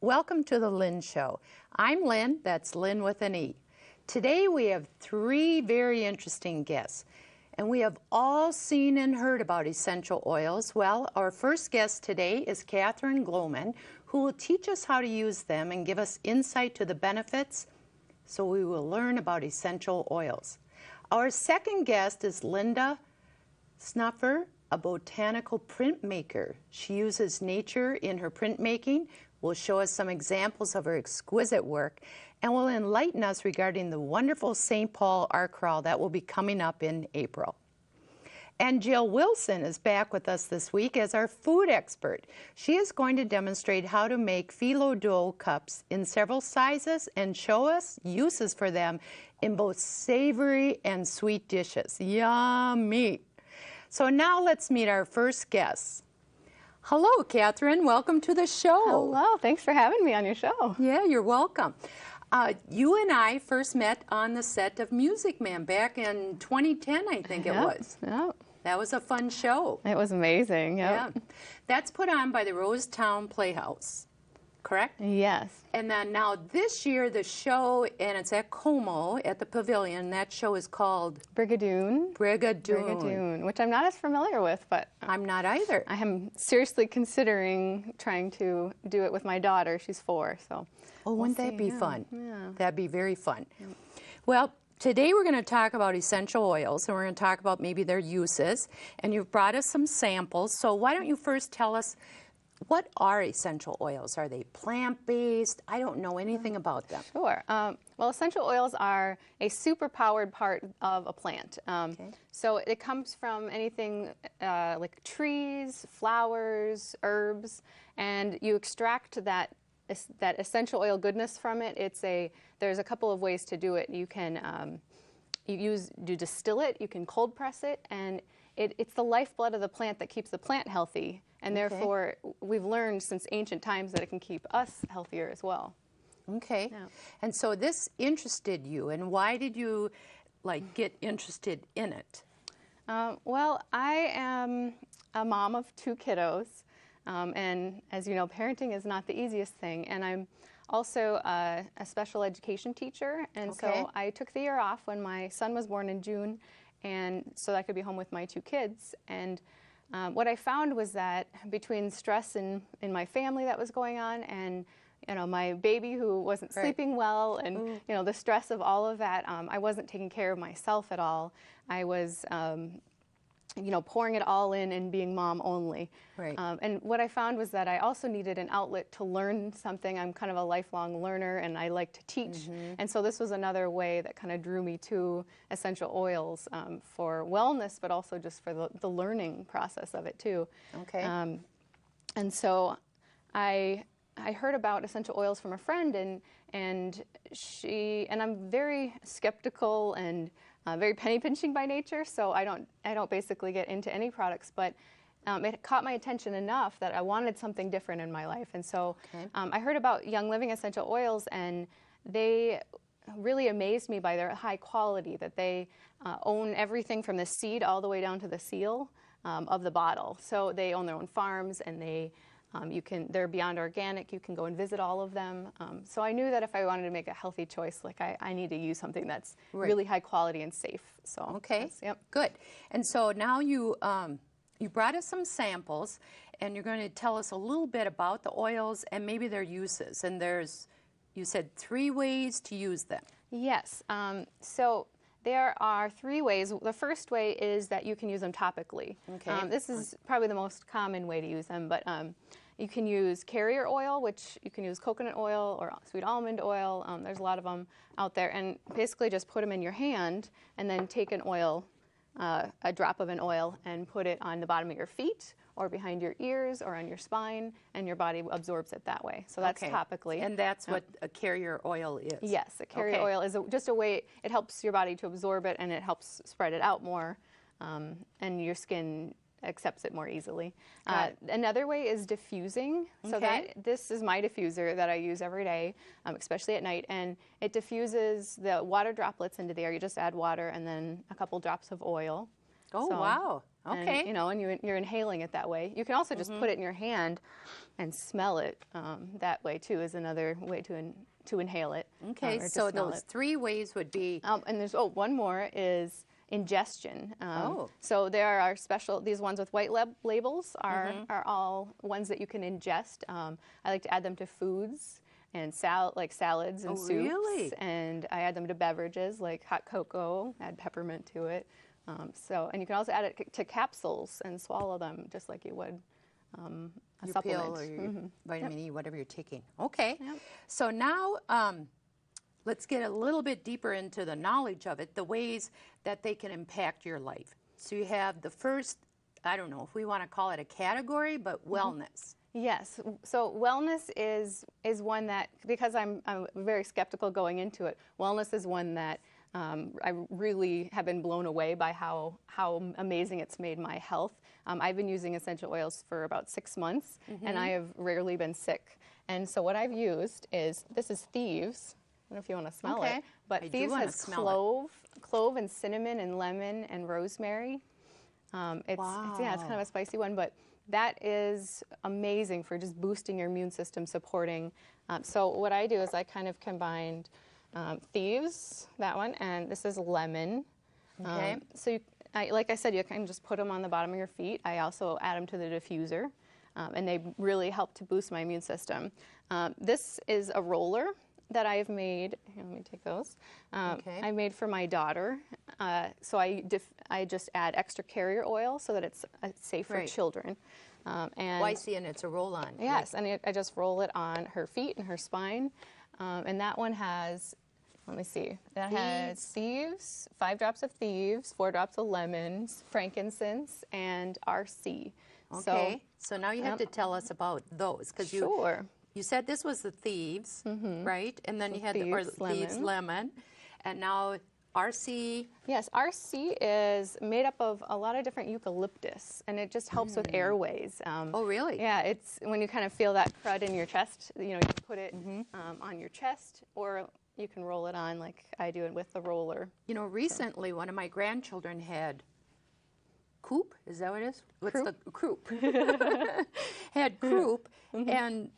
Welcome to the Lynne Show. I'm Lynne, that's Lynne with an E. Today we have three very interesting guests, and we have all seen and heard about essential oils. Well, our first guest today is Catherine Gloman, who will teach us how to use them and give us insight to the benefits, so we will learn about essential oils. Our second guest is Linda Snuffer, a botanical printmaker. She uses nature in her printmaking, will show us some examples of her exquisite work, and will enlighten us regarding the wonderful St. Paul art crawl that will be coming up in April. And Jill Wilson is back with us this week as our food expert. She is going to demonstrate how to make phyllo dough cups in several sizes and show us uses for them in both savory and sweet dishes. Yummy! So now let's meet our first guests. Hello, Catherine. Welcome to the show. Hello. Thanks for having me on your show. Yeah, you're welcome. You and I first met on the set of Music Man back in 2010, I think it was. Yep. That was a fun show. It was amazing. Yep. Yeah. That's put on by the Rosetown Playhouse, correct? Yes. And then now this year, the show, and it's at Como at the Pavilion, that show is called Brigadoon. Brigadoon, which I'm not as familiar with, but I'm not either. I am seriously considering trying to do it with my daughter. She's 4, so. Oh, wouldn't that be fun? Yeah. That'd be very fun. Yeah. Well, today we're going to talk about essential oils, and we're going to talk about maybe their uses. And you've brought us some samples, so why don't you first tell us, what are essential oils? Are they plant-based? I don't know anything about them. Sure. Well, essential oils are a super-powered part of a plant. So it comes from anything like trees, flowers, herbs, and you extract that essential oil goodness from it. There's a couple of ways to do it. You can you distill it, you can cold press it, and it's the lifeblood of the plant that keeps the plant healthy. And therefore, we've learned since ancient times that it can keep us healthier as well. Okay. Yeah. And so this interested you, and why did you get interested in it? Well, I am a mom of 2 kiddos, and as you know, parenting is not the easiest thing. And I'm also a special education teacher, and so I took the year off when my son was born in June, and so I could be home with my 2 kids. And what I found was that between stress in my family that was going on, and my baby who wasn't sleeping well, and the stress of all of that, I wasn't taking care of myself at all. I was pouring it all in and being mom only. Right. And what I found was that I also needed an outlet to learn something. I'm kind of a lifelong learner, and I like to teach. And so this was another way that kind of drew me to essential oils for wellness, but also just for the learning process of it too. Okay. And so I heard about essential oils from a friend, and I'm very skeptical and very penny pinching by nature, so I don't basically get into any products, but it caught my attention enough that I wanted something different in my life. And so I heard about Young Living essential oils, and they really amazed me by their high quality, that they own everything from the seed all the way down to the seal of the bottle. So they own their own farms, and they're beyond organic. You can go and visit all of them. So I knew that if I wanted to make a healthy choice, I need to use something that's really high quality and safe. So good. And so now you brought us some samples, and you're going to tell us a little bit about the oils and maybe their uses. And you said 3 ways to use them. Yes. So there are 3 ways. The first way is that you can use them topically. Okay. This is probably the most common way to use them, but you can use carrier oil, which you can use coconut oil or sweet almond oil. There's a lot of them out there, and basically just put them in your hand and then take an oil, a drop of an oil, and put it on the bottom of your feet or behind your ears or on your spine, and your body absorbs it that way. So that's topically. And that's what a carrier oil is? Yes, a carrier oil is just a way, it helps your body to absorb it, and it helps spread it out more, and your skin accepts it more easily. Another way is diffusing. So this is my diffuser that I use every day, especially at night, and it diffuses the water droplets into the air. You just add water and then a couple drops of oil. Oh, So, wow. Okay. And, you know, and you're inhaling it that way. You can also just put it in your hand and smell it that way too, is another way to inhale it. Okay, Or to so smell those it. 3 ways would be, And there's, one more is ingestion. Oh. So there are special, these ones with white labels are all ones that you can ingest. I like to add them to foods and like salads and Oh, soups. really? And I add them to beverages like hot cocoa, add peppermint to it. And you can also add it to capsules and swallow them just like you would a your supplement. pill or your vitamin E, whatever you're taking. Okay. Yep. So now let's get a little bit deeper into the knowledge of it, the ways that they can impact your life. So you have the first, I don't know if we want to call it a category, but wellness. Yes. So wellness is one that, because I'm very skeptical going into it, wellness is one that I really have been blown away by how amazing it's made my health. I've been using essential oils for about 6 months, and I have rarely been sick. And so what I've used is, this is Thieves. I don't know if you want to smell it, but Thieves has clove and cinnamon and lemon and rosemary. It's kind of a spicy one, but that is amazing for just boosting your immune system, supporting. So what I do is I kind of combined Thieves, that one, and this is lemon. Okay. So like I said, you can just put them on the bottom of your feet. I also add them to the diffuser, and they really help to boost my immune system. This is a roller that I've made. Here, let me take those. I made for my daughter. So I just add extra carrier oil so that it's safe for children. And I see, and it's a roll-on. yes, and I just roll it on her feet and her spine. And that one has, let me see, that has Thieves, 5 drops of Thieves, 4 drops of lemons, frankincense, and RC. Okay, so now you have to tell us about those, because you said this was the Thieves, right? And then you had Thieves lemon, and now RC. Yes, RC is made up of a lot of different eucalyptus, and it just helps with airways. Oh, really? Yeah, it's when you kind of feel that crud in your chest, you know, you put it on your chest, or you can roll it on like I do it with the roller. You know, recently one of my grandchildren had croup. Is that what it is? What's the croup? Had croup, and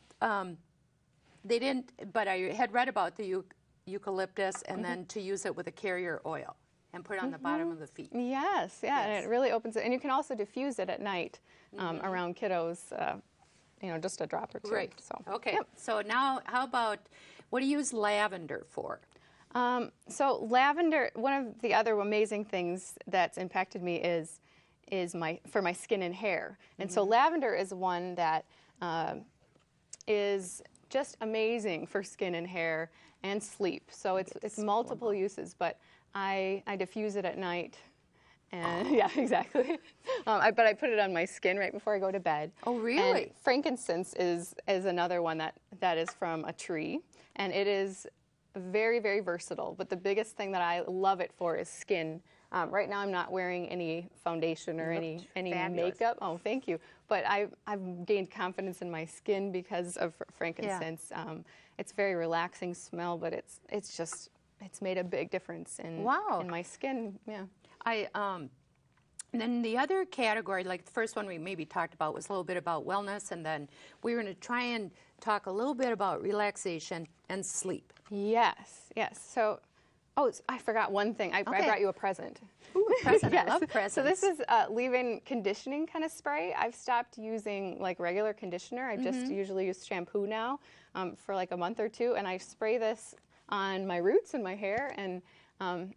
they didn't. But I had read about the eucalyptus, and then to use it with a carrier oil and put it on the bottom of the feet. Yes, yeah, and it really opens it. And you can also diffuse it at night around kiddos, you know, just a drop or two. Right. So. Okay. Yep. So now, how about, what do you use lavender for? So lavender, one of the other amazing things that's impacted me is for my skin and hair. And so lavender is one that is just amazing for skin and hair and sleep. So it's multiple uses, but I diffuse it at night. And yeah, exactly. But I put it on my skin right before I go to bed. Oh, really? And frankincense is another one that is from a tree, and it is very, very versatile. But the biggest thing that I love it for is skin. Right now, I'm not wearing any foundation or any makeup. Oh, thank you. But I've gained confidence in my skin because of frankincense. Yeah. It's very relaxing smell, but it's made a big difference in my skin. Yeah. And then the other category, like the first one we maybe talked about, was a little bit about wellness, and then we were going to try and talk a little bit about relaxation and sleep. Yes, yes. So, I forgot one thing. I brought you a present. Ooh, a present. Yes. I love presents. So this is leave-in conditioning kind of spray. I've stopped using like regular conditioner. I just usually use shampoo now for like a month or two, and I spray this on my roots and my hair, and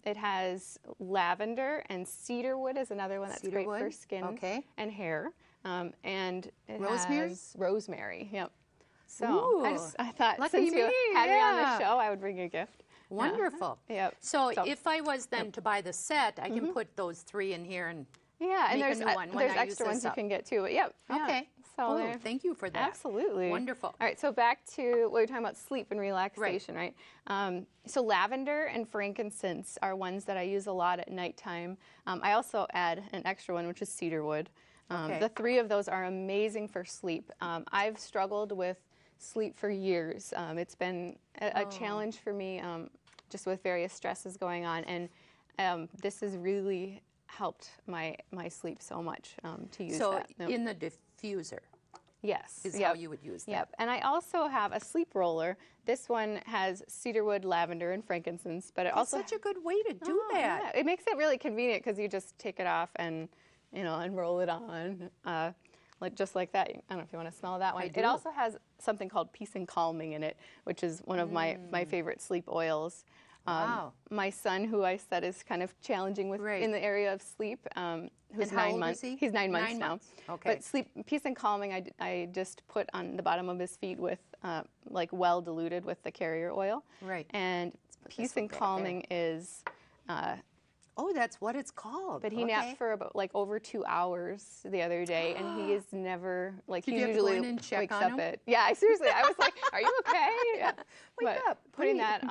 it has lavender, and cedarwood is another one that's great for skin and hair. And it has rosemary. Yep. So I thought since you had me on the show, I would bring you a gift. Wonderful. Yep. So if I was then to buy the set, I can put those 3 in here and and make a new one when there's I use extra ones this you up. can get too. But yep. Okay. So thank you for that. Absolutely. Wonderful. All right, so back to what you're talking about, sleep and relaxation, right? So lavender and frankincense are ones that I use a lot at nighttime. I also add an extra one, which is cedarwood. The 3 of those are amazing for sleep. I've struggled with sleep for years. It's been a challenge for me, just with various stresses going on, and this has really helped my sleep so much to use So that. Yep. in the diffuser Yes. is how you would use that. Yep. And I also have a sleep roller. This one has cedarwood, lavender, and frankincense, but it That's also such a good way to do that. Yeah. It makes it really convenient because you just take it off and and roll it on, like just like that. I don't know if you want to smell that one. I do. It also has something called Peace and Calming in it, which is one of my favorite sleep oils. Wow. My son, who I said is kind of challenging with Right. in the area of sleep, who's And how 9 old months. is he? He's 9 months 9 now. months. Okay. But sleep, Peace and Calming, I just put on the bottom of his feet with like well diluted with the carrier oil. Right. And Peace one and back Calming is. Oh, that's what it's called. But he napped for about like over 2 hours the other day, and he is never like Did he you have to go usually in and check wakes on up him? at seriously I was like, are you okay? Yeah. Wake But up, putting breathe. that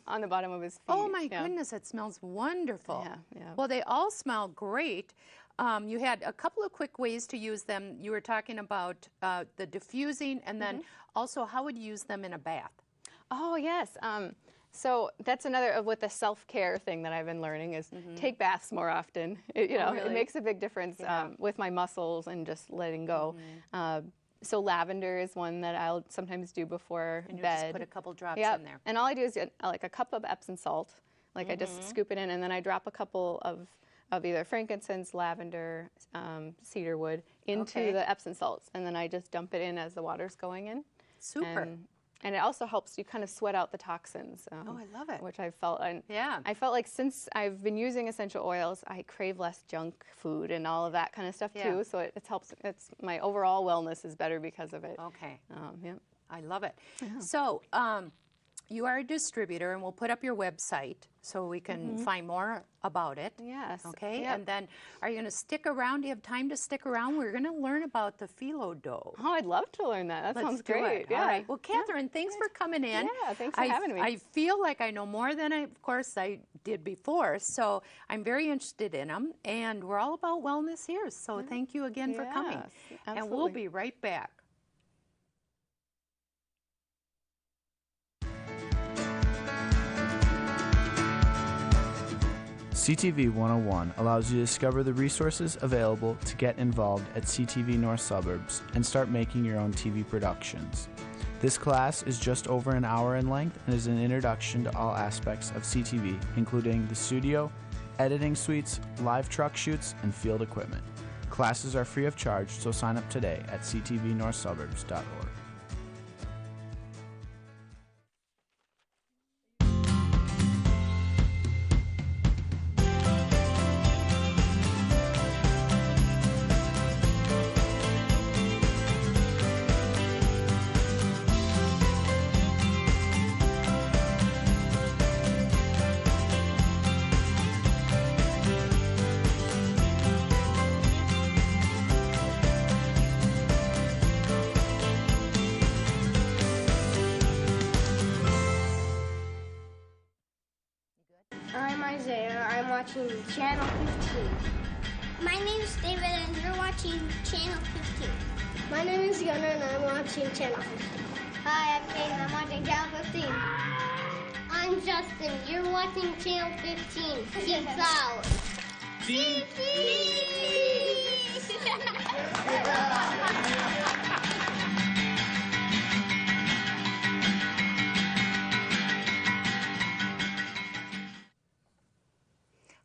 on the bottom of his feet. Oh my yeah. goodness, it smells wonderful. Yeah, yeah. Well, they all smell great. You had a couple of quick ways to use them. You were talking about the diffusing, and then also how would you use them in a bath? Oh yes. So that's another with the self-care thing that I've been learning is take baths more often. It really? makes a big difference with my muscles and just letting go. So lavender is one that I'll sometimes do before And you bed. just put a couple drops Yep. in there. And all I do is like a cup of Epsom salt. Like I just scoop it in, and then I drop a couple of either frankincense, lavender, cedarwood into the Epsom salts, and then I just dump it in as the water's going in. Super. And it also helps you kind of sweat out the toxins. Oh, I love it. Which I felt, and Yeah. I felt like since I've been using essential oils, I crave less junk food and all of that kind of stuff Yeah. too. So it helps. It's my overall wellness is better because of it. Okay. Yeah. I love it. So you are a distributor, and we'll put up your website so we can find more about it. Yes. Okay. Yep. And then are you going to stick around? Do you have time to stick around? We're going to learn about the phyllo dough. Oh, I'd love to learn that. That Let's sounds do great. it. Yeah. All right. Well, Catherine, thanks for coming in. Yeah, thanks for having me. I feel like I know more than of course, I did before. So I'm very interested in them, and we're all about wellness here. So thank you again for coming. Yes, And we'll be right back. CTV 101 allows you to discover the resources available to get involved at CTV North Suburbs and start making your own TV productions. This class is just over an hour in length and is an introduction to all aspects of CTV, including the studio, editing suites, live truck shoots, and field equipment. Classes are free of charge, so sign up today at ctvnorthsuburbs.org. I'm Isaiah. I'm watching Channel 15. My name is David, and you're watching Channel 15. My name is Gunnar, and I'm watching Channel 15. Hi, I'm Kaden. I'm watching Channel 15. I'm Justin. You're watching Channel 15. Keep out.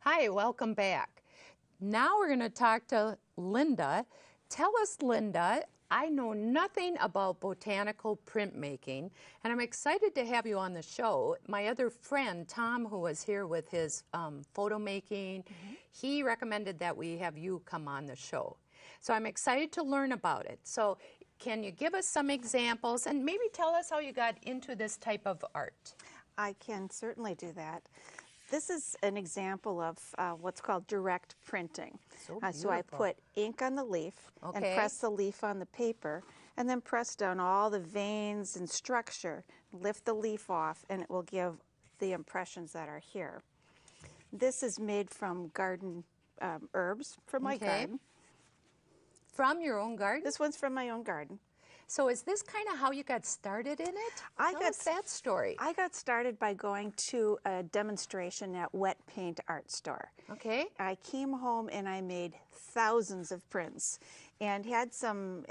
Hi, welcome back. Now we're going to talk to Linda. Tell us, Linda, I know nothing about botanical printmaking, and I'm excited to have you on the show. My other friend, Tom, who was here with his photo making, he recommended that we have you come on the show. So I'm excited to learn about it. So can you give us some examples and maybe tell us how you got into this type of art? I can certainly do that. This is an example of what's called direct printing. So I beautiful. put ink on the leaf and Okay. press the leaf on the paper, and then press down all the veins and structure, lift the leaf off, and it will give the impressions that are here. This is made from garden herbs from my Okay. garden. From your own garden? This one's from my own garden. So is this kind of how you got started in it? Tell us that story. I got started by going to a demonstration at Wet Paint Art Store. Okay. I came home and I made thousands of prints and had some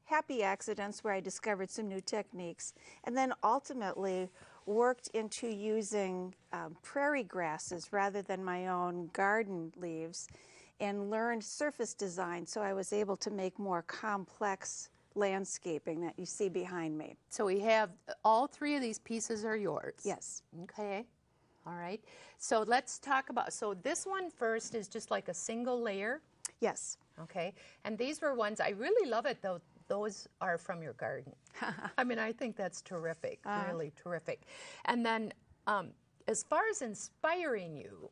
happy accidents where I discovered some new techniques, and then ultimately worked into using prairie grasses rather than my own garden leaves, and learned surface design, so I was able to make more complex landscaping that you see behind me. So we have all three of these pieces are yours. Yes. Okay. All right. So let's talk about, so this one first is just like a single layer. Yes. Okay. And these were ones, I really love it though. Those are from your garden. I mean, I think that's terrific, really terrific. And then as far as inspiring you,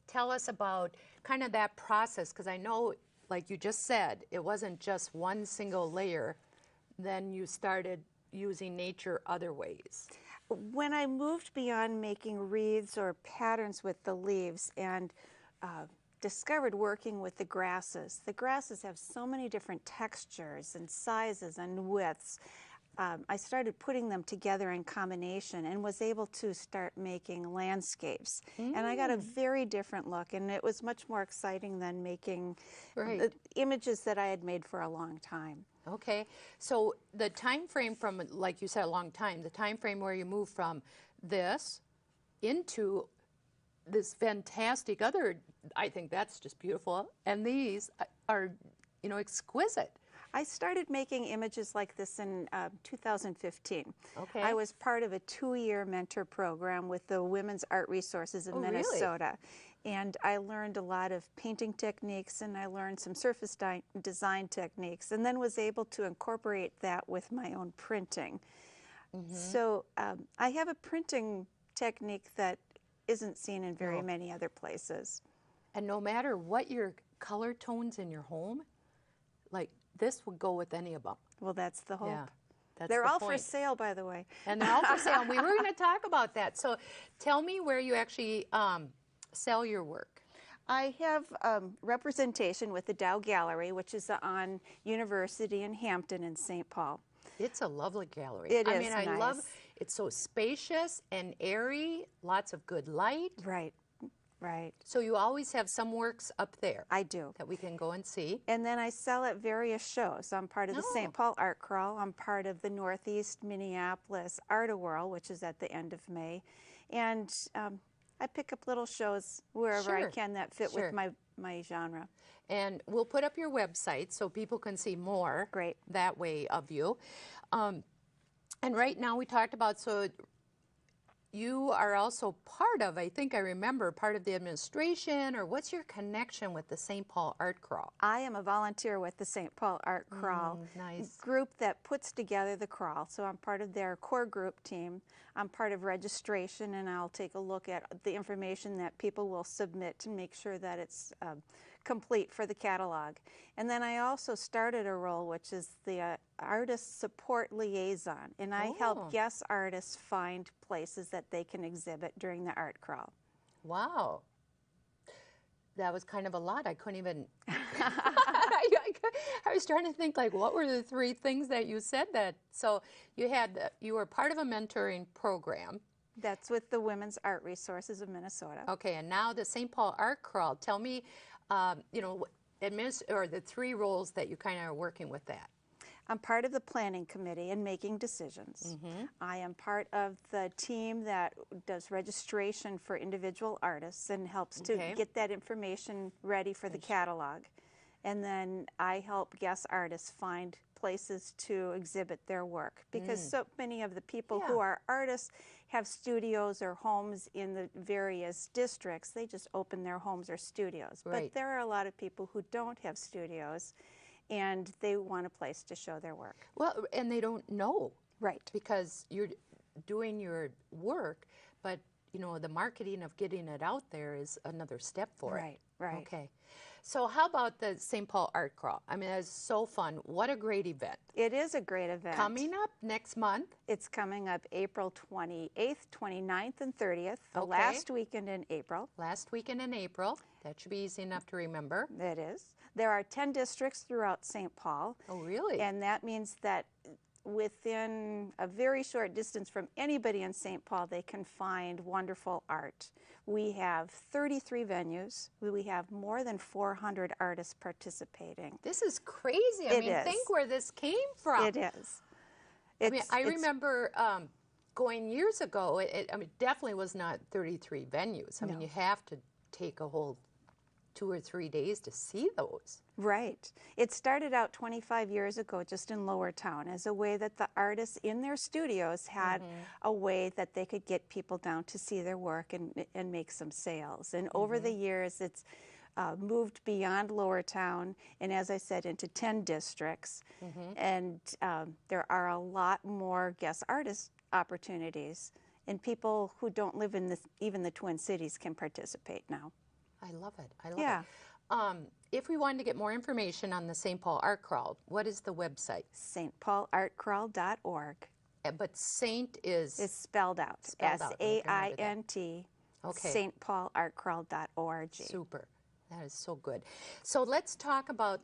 tell us about kind of that process, because I know, like you just said, it wasn't just one single layer. Then you started using nature other ways. When I moved beyond making wreaths or patterns with the leaves and discovered working with the grasses have so many different textures and sizes and widths. I started putting them together in combination and was able to start making landscapes. And I got a very different look, and it was much more exciting than making the images that I had made for a long time. Okay, so the time frame from, like you said, a long time, the time frame where you move from this into this fantastic other, I think that's just beautiful, and these are, you know, exquisite. I started making images like this in 2015. Okay. I was part of a 2-year mentor program with the Women's Art Resources of Minnesota. Really? And I learned a lot of painting techniques, and I learned some surface design techniques, and then was able to incorporate that with my own printing. So I have a printing technique that isn't seen in very many other places. And no matter what your color tones in your home, like this would go with any of them. Well, that's the hope. Yeah, that's They're the all point. for sale, by the way. And they're all for sale. And we were going to talk about that. So tell me where you actually sell your work. I have representation with the Dow Gallery, which is on University in Hampton in St. Paul. It's a lovely gallery. It I is mean, I nice. love it's so spacious and airy, lots of good light. Right, right. So you always have some works up there. I do. That we can go and see. And then I sell at various shows. I'm part of the Oh. St. Paul Art Crawl. I'm part of the Northeast Minneapolis Art-A-Whirl, which is at the end of May. And I pick up little shows wherever I Sure. can that fit Sure. with my genre. And we'll put up your website so people can see more Great. that way of you. And right now we talked about, so you are also part of, I think I remember, part of the administration, or what's your connection with the St. Paul Art Crawl? I am a volunteer with the St. Paul Art Crawl nice. group that puts together the crawl. So I'm part of their core group team. I'm part of registration, and I'll take a look at the information that people will submit to make sure that it's complete for the catalog. And then I also started a role, which is the artist support liaison, and I help guest artists find places that they can exhibit during the art crawl. Wow. That was kind of a lot. I couldn't even, I was trying to think, like, what were the 3 things that you said that, so you were part of a mentoring program. That's with the Women's Art Resources of Minnesota. Okay, and now the St. Paul Art Crawl. Tell me, you know, or the 3 roles that you kind of are working with that. I'm part of the planning committee and making decisions. I am part of the team that does registration for individual artists and helps to get that information ready for the catalog. And then I help guest artists find places to exhibit their work, because so many of the people who are artists have studios or homes in the various districts. They just open their homes or studios. Right. But there are a lot of people who don't have studios, and they want a place to show their work. Well, and they don't know. Right. Because you're doing your work, but you know, the marketing of getting it out there is another step for it. Right. Okay. So how about the St. Paul Art Crawl? I mean, that's so fun. What a great event. It is a great event. Coming up next month. It's coming up April 28th, 29th, and 30th, the Okay. last weekend in April. Last weekend in April. That should be easy enough to remember. It is. There are 10 districts throughout St. Paul. Oh, really? And that means that within a very short distance from anybody in St. Paul, they can find wonderful art. We have 33 venues. We have more than 400 artists participating. This is crazy. I It mean, is. think where this came from. It is. I mean, I remember going years ago. It definitely was not 33 venues. I mean, you have to take a whole 2 or 3 days to see those. Right. It started out 25 years ago just in Lower Town as a way that the artists in their studios had a way that they could get people down to see their work and make some sales. And over the years, it's moved beyond Lower Town and, as I said, into 10 districts. And there are a lot more guest artist opportunities. And people who don't live in even the Twin Cities can participate now. I love it. I love it. If we wanted to get more information on the St. Paul Art Crawl, what is the website? stpaulartcrawl.org. But Saint is It's spelled out. Spelled out. SAINT. Okay. stpaulartcrawl.org. super. That is so good. So let's talk about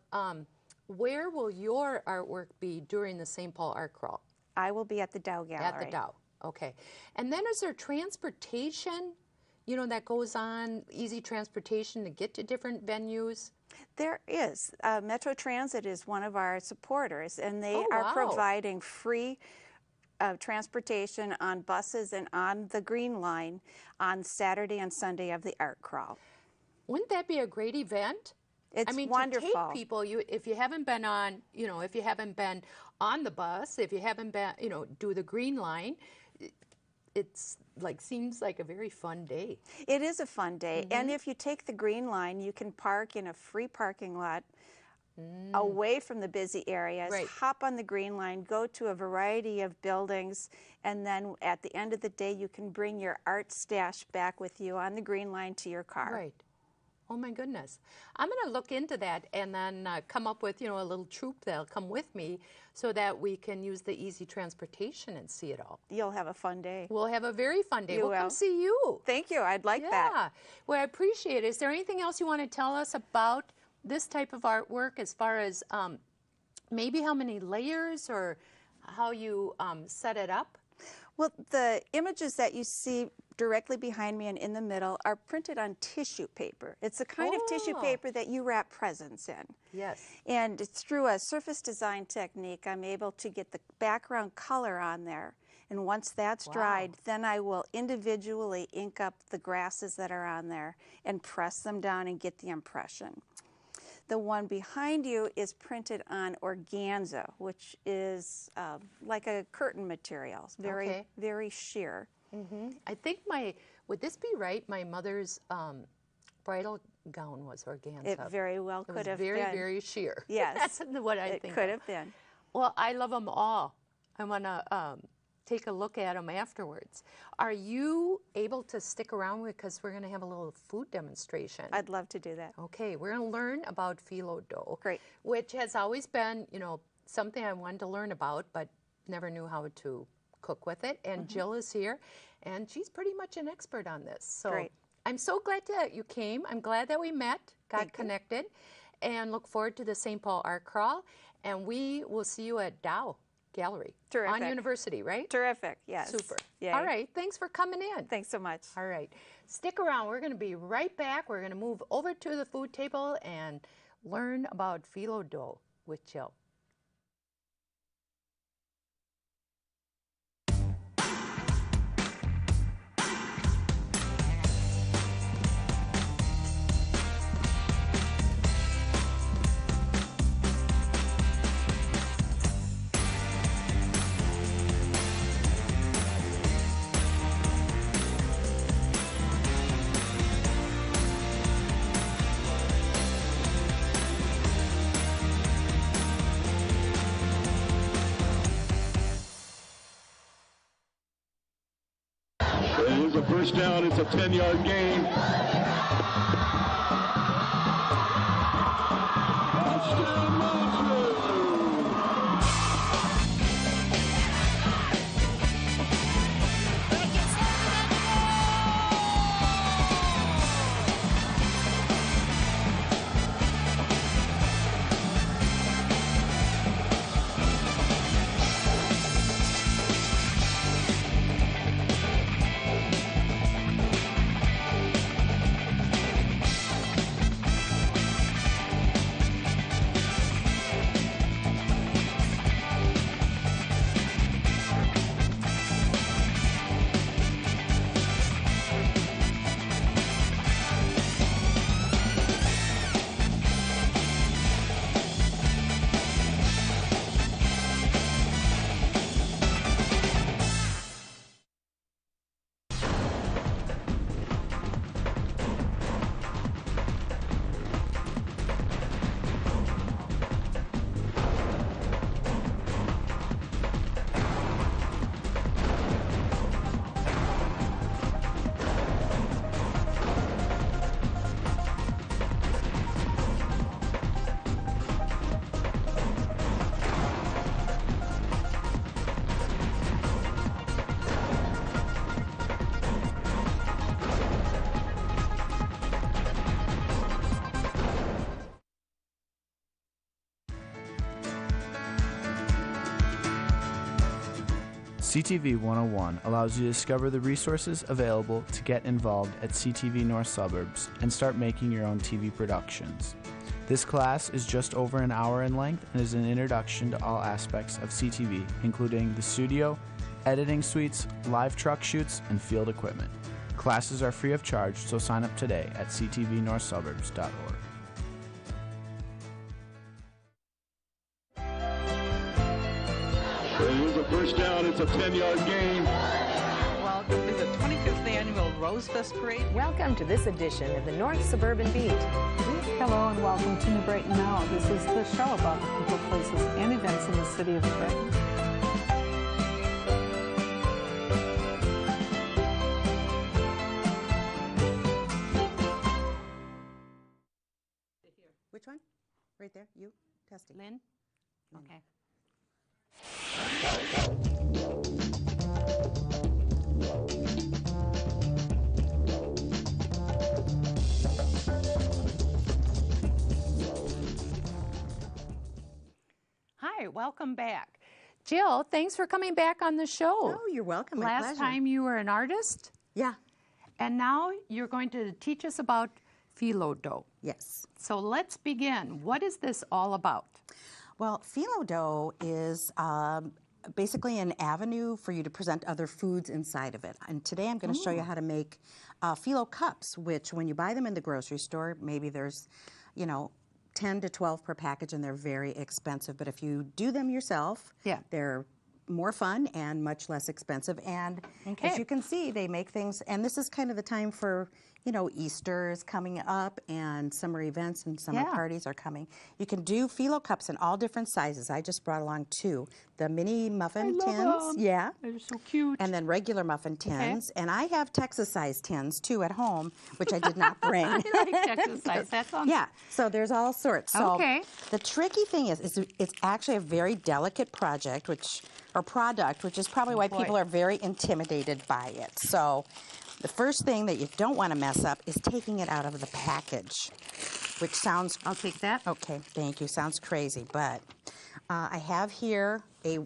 where will your artwork be during the St. Paul Art Crawl? I will be at the Dow Gallery. At the Dow. Okay. And then is there transportation, you know, that goes on, easy transportation to get to different venues? There is. Metro Transit is one of our supporters, and they are wow. providing free transportation on buses and on the Green Line on Saturday and Sunday of the Art Crawl. Wouldn't that be a great event? It's I mean, wonderful. to take people, if you haven't been on, you know, if you haven't been on the bus, if you haven't been, you know, do the Green Line, it's like seems like a very fun day. It is a fun day, and if you take the Green Line, you can park in a free parking lot away from the busy areas, Right. hop on the Green Line, go to a variety of buildings, and then at the end of the day, you can bring your art stash back with you on the Green Line to your car. Right. Oh my goodness. I'm going to look into that and then come up with, you know, a little troop that'll come with me so that we can use the easy transportation and see it all. You'll have a fun day. We'll have a very fun day. You We'll come will. see you. Thank you. I'd like that. Yeah. Well, I appreciate it. Is there anything else you want to tell us about this type of artwork as far as maybe how many layers or how you set it up? Well, the images that you see directly behind me and in the middle are printed on tissue paper. It's the kind of tissue Oh. paper that you wrap presents in. Yes. And through a surface design technique, I'm able to get the background color on there. And once that's dried, then I will individually ink up the grasses that are on there and press them down and get the impression. The one behind you is printed on organza, which is like a curtain material. It's very, Okay. very sheer. I think would this be right? My mother's bridal gown was organza. It very well It could was have very, been. very sheer. Yes. That's what I It think. could of. have been. Well, I love them all. I want to take a look at them afterwards. Are you able to stick around because we're going to have a little food demonstration? I'd love to do that. Okay, we're going to learn about phyllo dough. Great. Which has always been, you know, something I wanted to learn about, but never knew how to cook with it. And Jill is here, and she's pretty much an expert on this. So Great. I'm so glad that you came. I'm glad that we met, got Thank you. connected, and look forward to the St. Paul Art Crawl. And we will see you at Dow Gallery on Terrific. University, right? Terrific. Yes. Super. Yay. All right. Thanks for coming in. Thanks so much. All right. Stick around. We're going to be right back. We're going to move over to the food table and learn about phyllo dough with Jill. first down. It's a 10-yard gain. Touchdown, Monsters! CTV 101 allows you to discover the resources available to get involved at CTV North Suburbs and start making your own TV productions. This class is just over an hour in length and is an introduction to all aspects of CTV, including the studio, editing suites, live truck shoots, and field equipment. Classes are free of charge, so sign up today at ctvnorthsuburbs.org. Here's a first down. It's a 10-yard gain. Welcome to the 25th Annual Rose Fest Parade. Welcome to this edition of the North Suburban Beat. Hello and welcome to New Brighton Now. This is the show about the people, places, and events in the city of New Brighton. Which one? Right there. You. Testing. Lynn? Okay. Hi, welcome back. Jill, thanks for coming back on the show. Oh, you're welcome. My Last pleasure. time you were an artist, Yeah. and now you're going to teach us about phyllo dough. Yes. So let's begin. What is this all about? Well, phyllo dough is basically an avenue for you to present other foods inside of it. And today I'm going to show you how to make phyllo cups, which when you buy them in the grocery store, maybe there's, 10 to 12 per package, and they're very expensive. But if you do them yourself, they're more fun and much less expensive. And as you can see, they make things, and this is kind of the time for, Easter is coming up and summer events and summer parties are coming. You can do phyllo cups in all different sizes. I just brought along 2. The mini muffin tins. Yeah. They're so cute. And then regular muffin tins. And I have Texas size tins too at home, which I did not bring. I like Texas size. That sounds Yeah, so there's all sorts. So the tricky thing is it's actually a very delicate product, which is probably why people are very intimidated by it. So the first thing that you don't want to mess up is taking it out of the package, which sounds... I'll take that. Okay, thank you. Sounds crazy, but I have here a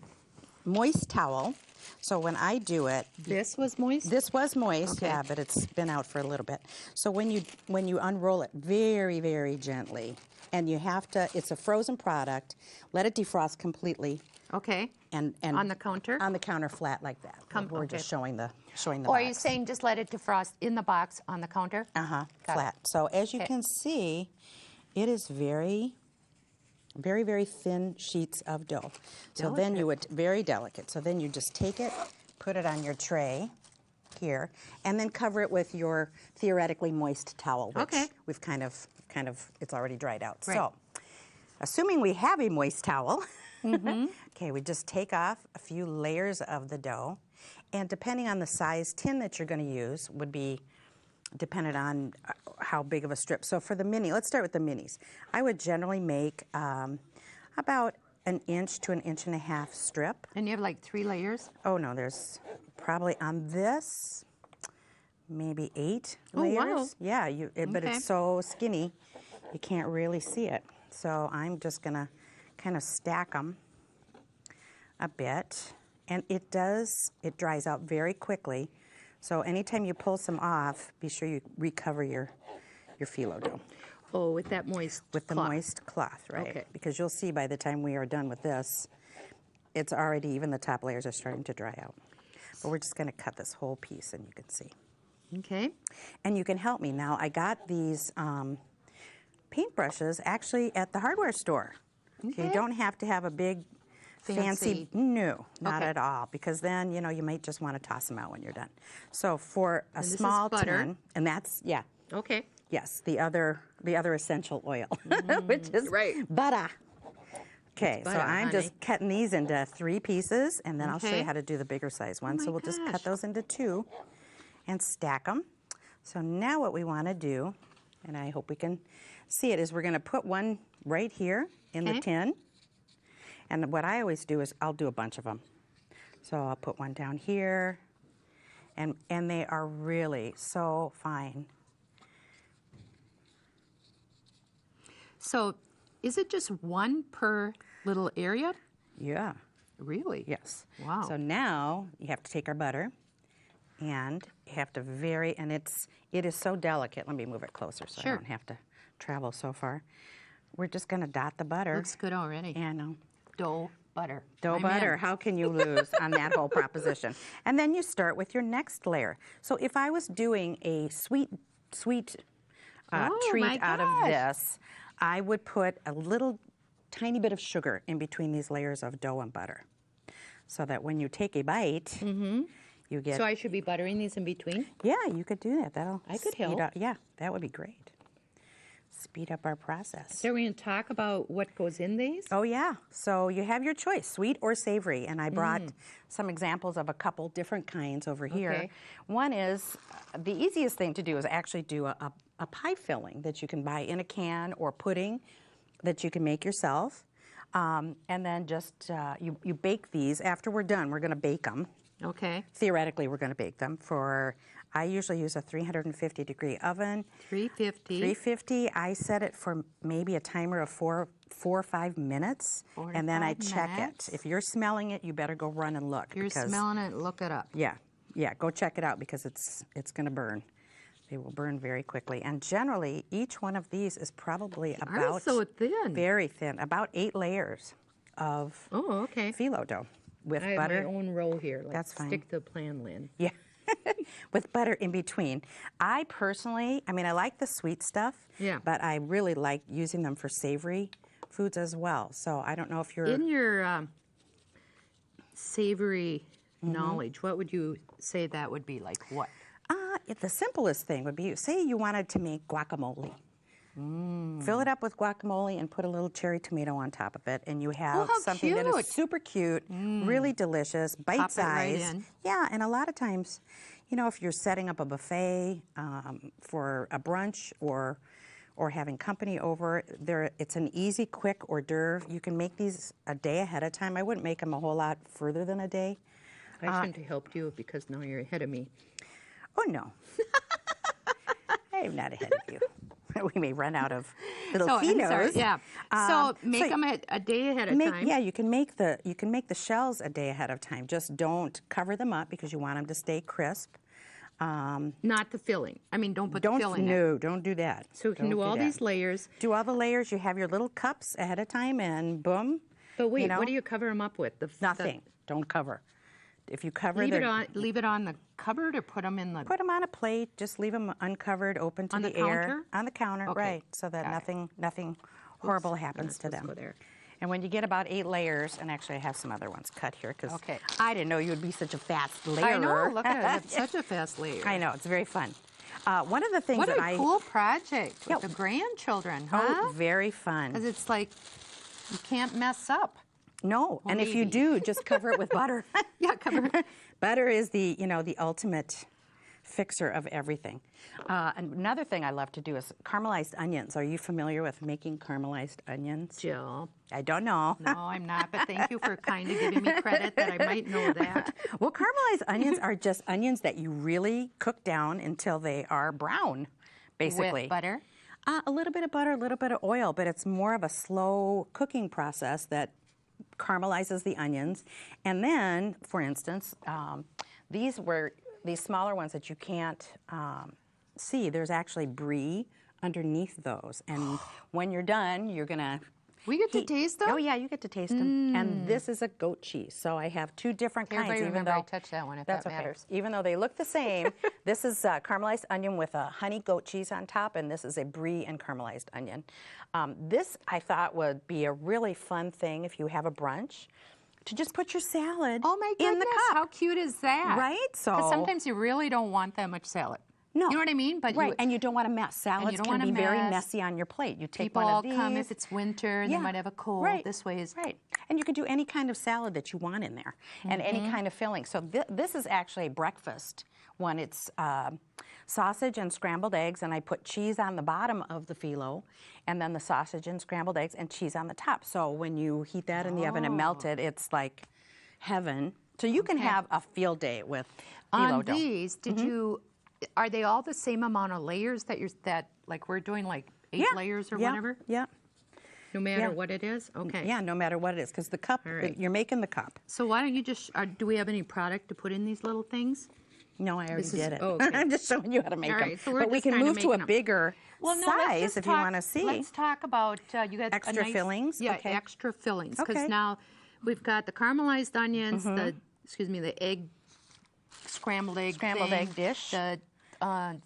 moist towel. So when I do it... This was moist? This was moist, yeah, but it's been out for a little bit. So when you unroll it very, very gently, and you have to... It's a frozen product. Let it defrost completely. Okay. And on the counter? On the counter flat like that. We're just showing the Or box. are you saying just let it defrost in the box on the counter? Flat. So as you can see, it is very, very, very thin sheets of dough. So then you would, very delicate. So then you just take it, put it on your tray here, and then cover it with your theoretically moist towel, which we've kind of, it's already dried out. Right. So assuming we have a moist towel, okay, we just take off a few layers of the dough, And depending on the size tin that you're going to use would be dependent on how big of a strip. So for the mini, let's start with the minis. I would generally make about an inch to an inch and a half strip. And you have like 3 layers? Oh no, there's probably on this maybe 8 Oh, layers. wow. Yeah, but Okay. it's so skinny you can't really see it. So I'm just gonna kind of stack them a bit, and it dries out very quickly. So anytime you pull some off, be sure you recover your phyllo dough. Oh, with that moist With the cloth. moist cloth, right? Okay. Because you'll see by the time we are done with this, it's already, even the top layers are starting to dry out. But we're just gonna cut this whole piece and you can see. Okay. And you can help me. Now, I got these paintbrushes actually at the hardware store. Okay. You don't have to have a big fancy, no, not Okay. at all, because then, you know, you might just want to toss them out when you're done. So for a And this is small butter. tin, and that's, yeah, Okay. yes, the other essential oil, which is right. butter. Okay, butter, so I'm honey. just cutting these into 3 pieces, and then I'll show Okay. you how to do the bigger size one. my So we'll just gosh. cut those into 2 and stack them. So now what we want to do, and I hope we can see it, is we're going to put one right here in the Okay. tin. And what I always do is I'll do a bunch of them. So I'll put one down here, and they are really so fine. So is it just one per little area? Yeah. Really? Yes. Wow. So now you have to take our butter, and you have to and it is so delicate. Let me move it closer so Sure. I don't have to travel so far. We're just going to dot the butter. Looks good already. Yeah, I know. Dough butter. Dough I'm butter, in. how can you lose on that whole proposition? And then you start with your next layer. So if I was doing a sweet Oh, treat my out of gosh. this, I would put a little tiny bit of sugar in between these layers of dough and butter, so that when you take a bite, you get. So I should be buttering these in between? Yeah, you could do that. That'll I could speed help. up. Yeah, that would be great. Speed up our process. So we're going to talk about what goes in these? Oh yeah, so you have your choice, sweet or savory, and I brought some examples of a couple different kinds over here. Okay. One is, the easiest thing to do is actually do a pie filling that you can buy in a can, or pudding that you can make yourself. And then just, you bake these. After we're done, we're gonna bake them. Okay. Theoretically, we're gonna bake them for, I usually use a 350-degree oven. 350. 350, I set it for maybe a timer of 4 or 5 minutes, 4 to and then I 5 check minutes. it. If you're smelling it, you better go run and look. You're because, smelling it, look it up. Yeah, go check it out, because it's going to burn. They will burn very quickly. And generally, each one of these is probably about, so thin. very thin, about 8 layers of Oh, okay. phyllo dough with I have butter. my own roll here. Like, That's fine. stick to the plan, Lynn. Yeah, with butter in between. I personally, I mean, I like the sweet stuff, Yeah. but I really like using them for savory foods as well. So I don't know if you're... In your savory knowledge, what would you say that would be? Like what? The simplest thing would be, say you wanted to make guacamole. Fill it up with guacamole and put a little cherry tomato on top of it, and you have how something that cute. is super cute, really delicious, Pop it right bite-sized. in. Yeah, and a lot of times, you know, if you're setting up a buffet for a brunch or having company over, it's an easy, quick hors d'oeuvre. You can make these a day ahead of time. I wouldn't make them a whole lot further than a day. I shouldn't have helped you because now you're ahead of me. Oh, no. I'm not ahead of you. We may run out of little I'm sorry, phenos. yeah. So make them a day ahead of time. Yeah, you can make the shells a day ahead of time. Just don't cover them up, because you want them to stay crisp. Not the filling. I mean, don't put the filling in. No, don't do that. So we can Don't do all that. these layers. Do all the layers. You have your little cups ahead of time, and boom. But wait, you know, what do you cover them up with? Nothing. Don't cover. If you cover Leave it on the cupboard, or put them in the... Put them on a plate. Just leave them uncovered, open to On the the air. counter? On the counter, Okay. right, so that Got it. nothing horrible happens to Let's them. go there. And when you get about 8 layers, and actually I have some other ones cut here, because Okay. I didn't know you would be such a fast layerer. I know, look at it. It's such a fast layer. I know, it's very fun. One of the things What that a cool project Yeah. with the grandchildren, huh? Oh, very fun. Because it's like, you can't mess up. No, and if you do, just cover it with butter. Yeah, cover it. Butter is the, the ultimate fixer of everything. Another thing I love to do is caramelized onions. Are you familiar with making caramelized onions? Jill. I don't know. No, I'm not, but thank you for kind of giving me credit that I might know that. Well, caramelized onions are just onions that you really cook down until they are brown, basically. With butter? A little bit of butter, a little bit of oil, but it's more of a slow cooking process that caramelizes the onions. And then, for instance, these smaller ones that you can't see, there's actually brie underneath those. And when you're done, you're going to... We get to taste them? Oh, yeah, you get to taste them. And this is a goat cheese. So I have two different kinds. Everybody even remember though I touched that one if that's that okay. matters. Even though they look the same, this is caramelized onion with a honey goat cheese on top, and this is a brie and caramelized onion. This, I thought, would be a really fun thing if you have a brunch, to just put your salad Oh my goodness, in the cup. how cute is that? Right? So Because sometimes you really don't want that much salad. No. You know what I mean? But right, and you don't want to mess. Salads don't can wanna be very mess. messy on your plate. You take people one all of these. come if it's winter and they might have a cold. Right. This way is... Right. And you can do any kind of salad that you want in there and any kind of filling. So this is actually a breakfast one. It's sausage and scrambled eggs, and I put cheese on the bottom of the phyllo, and then the sausage and scrambled eggs and cheese on the top. So when you heat that in the oven and melt it, it's like heaven. So you can have a field day with phyllo On dough. these, did you... Are they all the same amount of layers that like we're doing like 8 layers or whatever? Yeah. No matter what it is? Okay. Yeah, no matter what it is, because the cup, right. you're making the cup. So why don't you just, do we have any product to put in these little things? No, I already did it. Oh, okay. I'm just showing you how to make All them. right, so we're but we just can kinda move to a making 'em. bigger Let's size just if you talk- want to see. Let's talk about, you got Extra a nice, fillings? Yeah, Okay. extra fillings. Because Okay. now we've got the caramelized onions, the egg, scrambled egg dish. the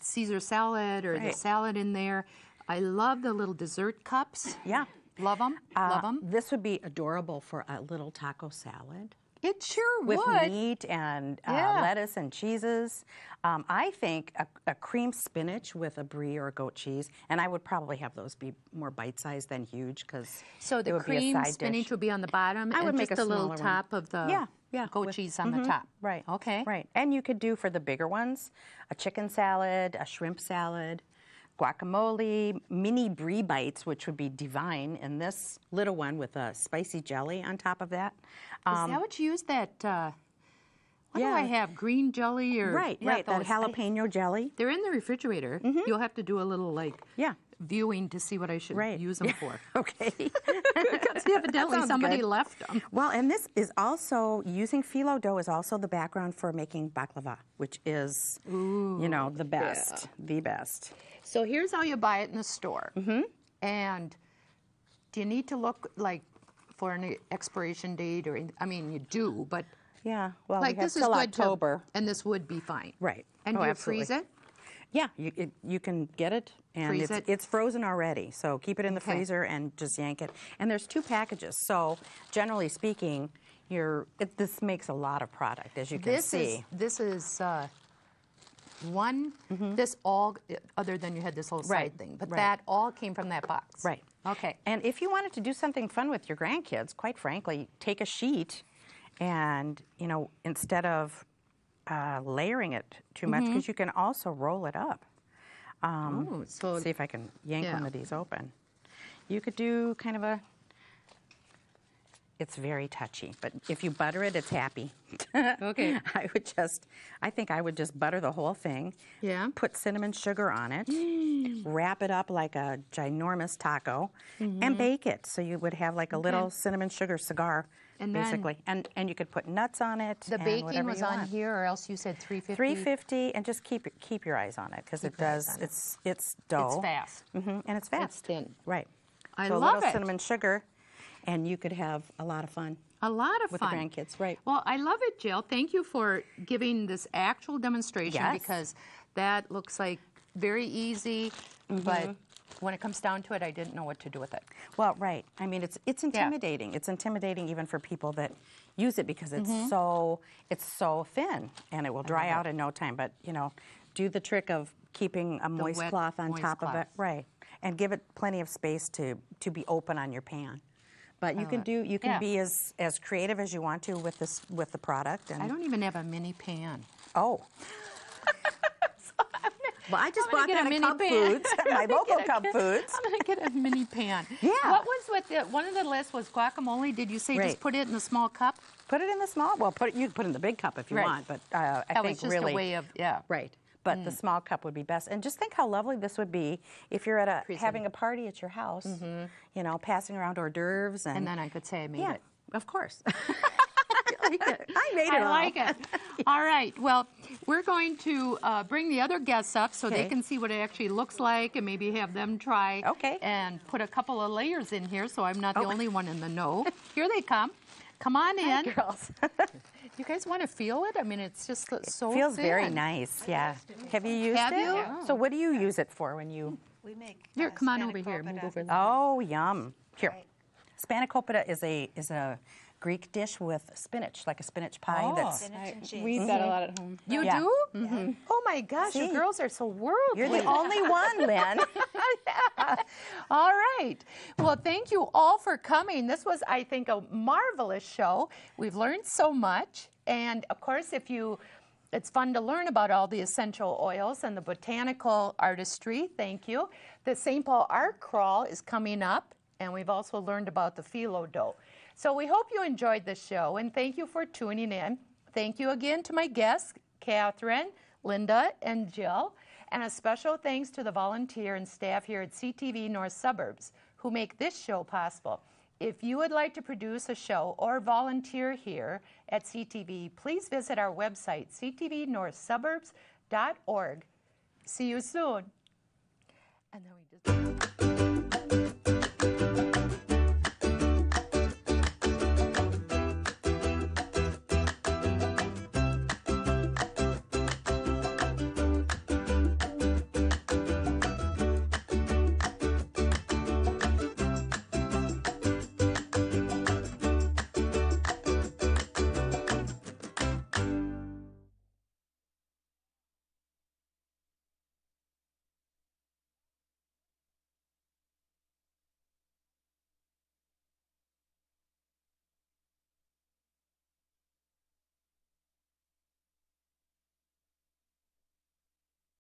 Caesar salad or the salad in there. I love the little dessert cups. Yeah. Love them. Love them. This would be adorable for a little taco salad. It sure With would. meat and Yeah. lettuce and cheeses. I think a cream spinach with a brie or a goat cheese, and I would probably have those be more bite-sized than huge, because So the cream spinach would be on the bottom, I would and make just a the little smaller one. top of the goat with- cheese on the top. Right. Okay. Right. And you could do for the bigger ones a chicken salad, a shrimp salad, guacamole, mini brie bites, which would be divine, and this little one with a spicy jelly on top of that. Is that what you use? That what do I have? Green jelly or Right, yeah, right. That those- jalapeno jelly. They're in the refrigerator. You'll have to do a little Yeah. viewing to see what I should use them for. Okay. Because evidently Sounds somebody good. left them. Well, and this is also, using phyllo dough is also the background for making baklava, which is, the best, the best. So here's how you buy it in the store. And do you need to look like for an expiration date or? I mean, you do, but Yeah, well, like we have this is till good October. and this would be fine. Right. And Oh, do you absolutely. freeze it? Yeah, you can get it, and Freeze it? it's frozen already. So keep it in the Okay. freezer and just yank it. And there's 2 packages. So generally speaking, this makes a lot of product, as you can see. This is one. This all other than you had this whole side Right, thing, but right. that all came from that box. Right. Okay. And if you wanted to do something fun with your grandkids, quite frankly, take a sheet and, instead of layering it too much, because you can also roll it up. So See if I can yank yeah. one of these open. You could do kind of a... It's very touchy, but if you butter it, it's happy. Okay. I think I would just butter the whole thing. Yeah. Put cinnamon sugar on it, wrap it up like a ginormous taco, and bake it. So you would have like a little cinnamon sugar cigar, And then- basically. And you could put nuts on it. the and baking whatever was you on want. here, or else you said 350. 350, and just keep your eyes on it, because it Keep your eyes does. on it. It's dough. It's fast. And it's fast. It's thin. Right. I so a love little it. cinnamon sugar, and you could have a lot of fun A lot of with fun. the grandkids. Right. Well, I love it, Jill. Thank you for giving this actual demonstration Yes. because that looks like very easy, but when it comes down to it, I didn't know what to do with it. Well, right. I mean, it's intimidating. It's intimidating even for people that use it, because it's so thin, and it will dry out in no time. But do the trick of keeping a moist cloth on moist top of cloth. it, right? And give it plenty of space to be open on your pan. But you can be as creative as you want to with the product. And I don't even have a mini pan. oh. Well, I just bought get that a at mini Cub pan. Foods, my local Cub Foods. I'm going to get a mini pan. Yeah. What was with one of the lists was guacamole. Did you say just put it in a small cup? Put it in the small. Well, you can put it in the big cup if you want, but I that think was just really a way of right. But the small cup would be best. And just think how lovely this would be if you're at having a party at your house. You know, passing around hors d'oeuvres, and then I could say I made it. Of course. I made it. I like it. All right. Well, we're going to bring the other guests up so they can see what it actually looks like, and maybe have them try. And put a couple of layers in here, so I'm not the only one in the know. Here they come. Come on in. Hi, girls. You guys want to feel it? I mean, it's just so It feels thin. very nice. Yeah. Have you used it? Yeah. So what do you use it for when you? We make Here, come on over here. Move over there. Oh, yum. Here. Spanakopita is a Greek dish with spinach, like a spinach pie. We eat that a lot at home. You do? Oh my gosh, you girls are so worldly. You're the only one, Lynn. All right. Well, thank you all for coming. This was, I think, a marvelous show. We've learned so much. And of course, it's fun to learn about all the essential oils and the botanical artistry. Thank you. The St. Paul Art Crawl is coming up, and we've also learned about the phyllo dough. So we hope you enjoyed the show, and thank you for tuning in. Thank you again to my guests, Catherine, Linda, and Jill, and a special thanks to the volunteer and staff here at CTV North Suburbs who make this show possible. If you would like to produce a show or volunteer here at CTV, please visit our website, ctvnorthsuburbs.org. See you soon. And then we just...